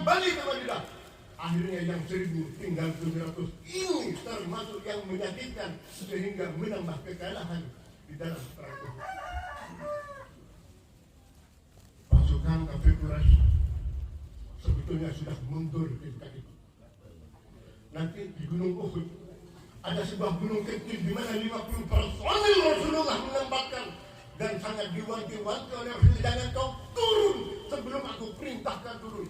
kembali ke Madinah. Akhirnya yang 1000 tinggal 700 ini termasuk yang menyakitkan sehingga menambah kekalahan di dalam perang Uhud. Pasukan kafir Quraisy sebetulnya sudah mundur ketika itu. Nanti di Gunung Uhud ada sebuah gunung kecil di mana 50 personil Rasulullah menempatkan dan sangat diwanti-wanti oleh Rasulullah, jangan kau turun sebelum aku perintahkan turun.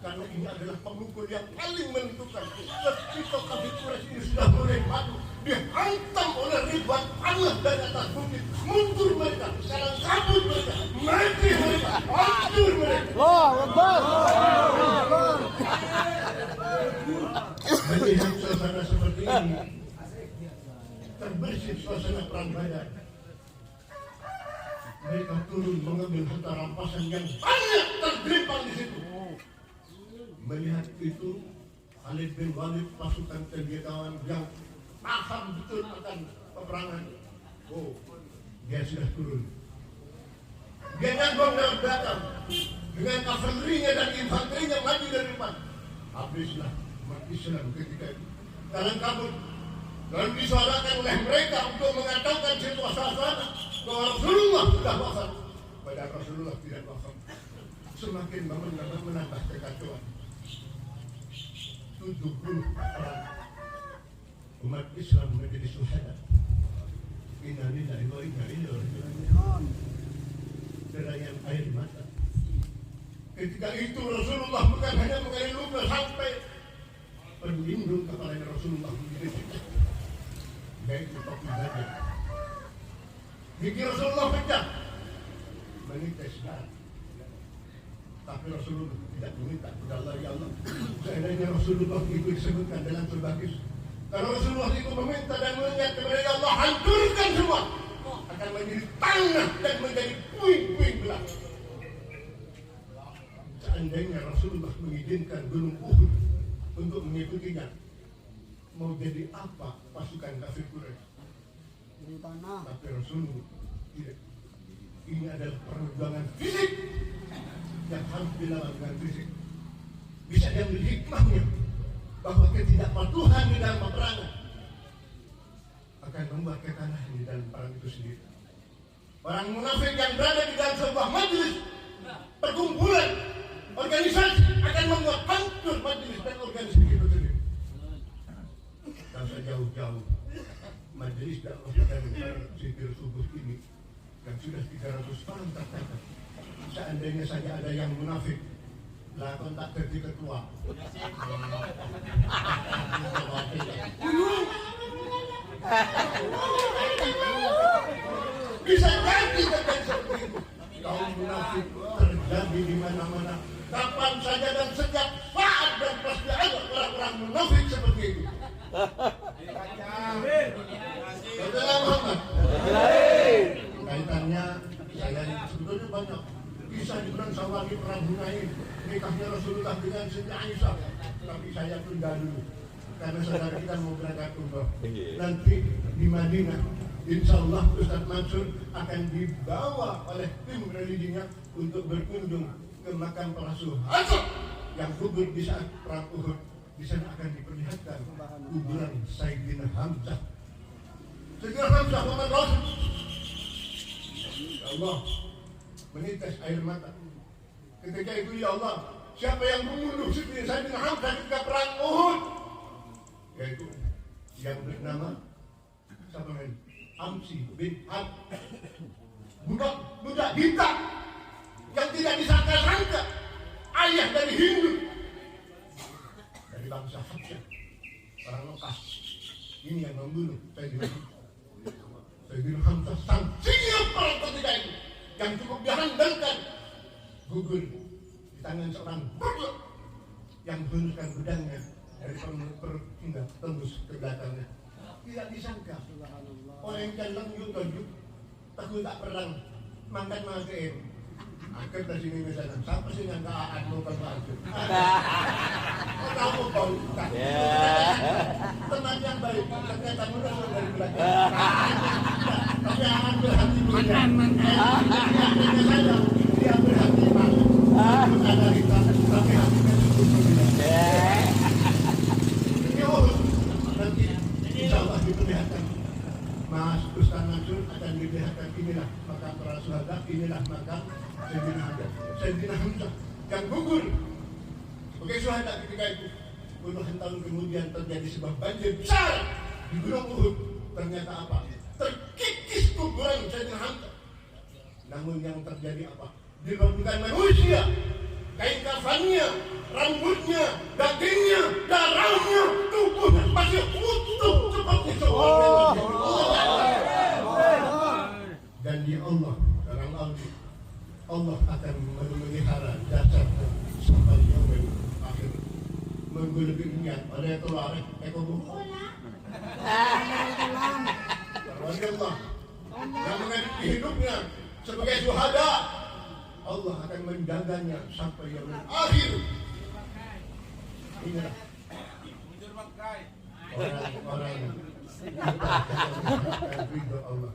Karena ini adalah pemukul yang paling menentukan. Ketika kafir Quraisy ini sudah mulai maju, dihantam oleh Ridwan Allah dari atas bukit. Mundur mereka, sekarang kabur mereka, mati mereka, hancur mereka. Melihat suasana seperti ini, terbersih suasana perang Badar. Mereka turun mengambil harta rampasan yang banyak tergelimpang di situ. Melihat itu, Khalid bin Walid, pasukan kegiatan yang paham betul akan peperangan, dia sudah turun. Dia nyambung dari belakang dengan kavalinya dan infanterinya maju dari depan. Habislah umat Islam ketika itu. Dalam kabut dan disuarakan oleh mereka untuk mengatakan situasi bahwa Rasulullah sudah wafat. Padahal Rasulullah tidak wafat. Semakin menambah kekacauan. 70 orang umat Islam menjadi syuhada. Inna lillahi wa inna ilaihi raji'un. Derayan air mata. Ketika itu Rasulullah bukan hanya mengalami luka sampai pelindung kepalanya Rasulullah menjadi yaitu topi badan. Gigi Rasulullah pecah, menitis darah. Tapi Rasulullah tidak meminta kepada Allah, ya Allah, seandainya Rasulullah itu disebutkan dalam surah Al-Baqarah. Kalau Rasulullah itu meminta dan mengingat kepada ya Allah, hancurkan semua, akan menjadi tanah dan menjadi puing-puing belaka. Seandainya Rasulullah mengizinkan gunung Uhud untuk mengikutinya, mau jadi apa pasukan kafir Quraisy? Jadi tanah. Tapi Rasulullah tidak. Ini adalah perjuangan fisik yang harus dilawan dengan fisik. Bisa diambil hikmahnya bahwa ketidakpatuhan di dalam peperangan akan membuat kekalahan di dalam perang itu sendiri. Orang munafik yang berada di dalam sebuah majelis perkumpulan organisasi akan membuat hancur majelis dan organisasi itu sendiri. Dan sejauh-jauh majelis dakwah dan zikir subuh ini yang sudah 300 orang tercatat. Seandainya saja ada yang munafik, lah kontak jadi ketua. Bisa jadi terjadi seperti itu. Kaum munafik terjadi di mana-mana, kapan saja dan setiap saat, dan pasti ada orang-orang munafik seperti itu. Saudara Muhammad, kaitannya saya sebetulnya banyak. Kisah di perang Sawari, perang Hunain, nikahnya Rasulullah dengan Siti Aisyah. Tapi saya tunda dulu karena saudara kita mau berangkat umroh. Nanti di Madinah, insya Allah Ustaz Mansur akan dibawa oleh tim religinya untuk berkunjung ke makam para syuhada yang gugur di saat perang Uhud. Di sana akan diperlihatkan kuburan Sayyidina Hamzah. Sayyidina Hamzah Muhammad Rasul. Ya Allah, menitis air mata. Ketika itu ya Allah, siapa yang membunuh Sayyidina Hamzah ketika perang Uhud? Yaitu yang bernama siapa namanya? Amsi bin Ab. Budak hitam yang tidak disangka-sangka, ayah dari Hindu, dari bangsa Habsyah, orang Mekah. Ini yang membunuh Sayyidina Hamzah, sang siap perang ketika itu, yang cukup dihandalkan, gugur di tangan seorang budak yang menghunuskan pedangnya dari perut hingga tembus ke belakangnya. Tidak disangka orang yang jalan yuk takut tak perang mangkat mangkain akhir dari sini misalnya siapa sih yang gak akan mau kebantu kamu kau tak teman yang baik ternyata mudah dari belakang tapi akan berhati mulia dia berhati malu ada kita tapi hatinya makam Sayyidina Hamzah yang gugur sebagai syuhada ketika itu. Puluhan tahun kemudian terjadi sebuah banjir besar di Gunung Uhud. Ternyata apa? Terkikis kuburan Sayyidina Hamzah. Namun yang terjadi apa? Dibangunkan manusia, kain kafannya, rambutnya, dagingnya, darahnya, tubuhnya masih utuh seperti seorang. Dan di Allah, dalam Allah akan memelihara dasarnya sampai yaumil akhir. Menggulung niat oleh keluar ekonomi. Allah yang menghadapi hidupnya sebagai syuhada, Allah akan menjaganya sampai yaumil akhir. Inilah orang-orang yang ridho Allah.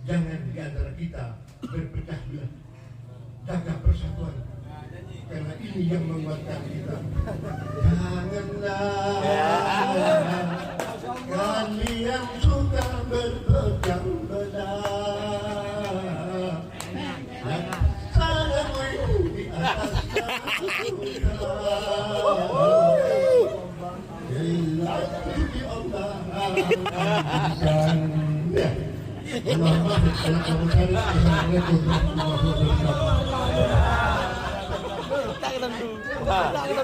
Jangan di antara kita berpecah belah. Jaga persatuan. Karena ini yang menguatkan kita. Janganlah kalian suka berpecah belah. Sangat di atas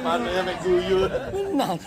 Mana yang nak guyur? Nah.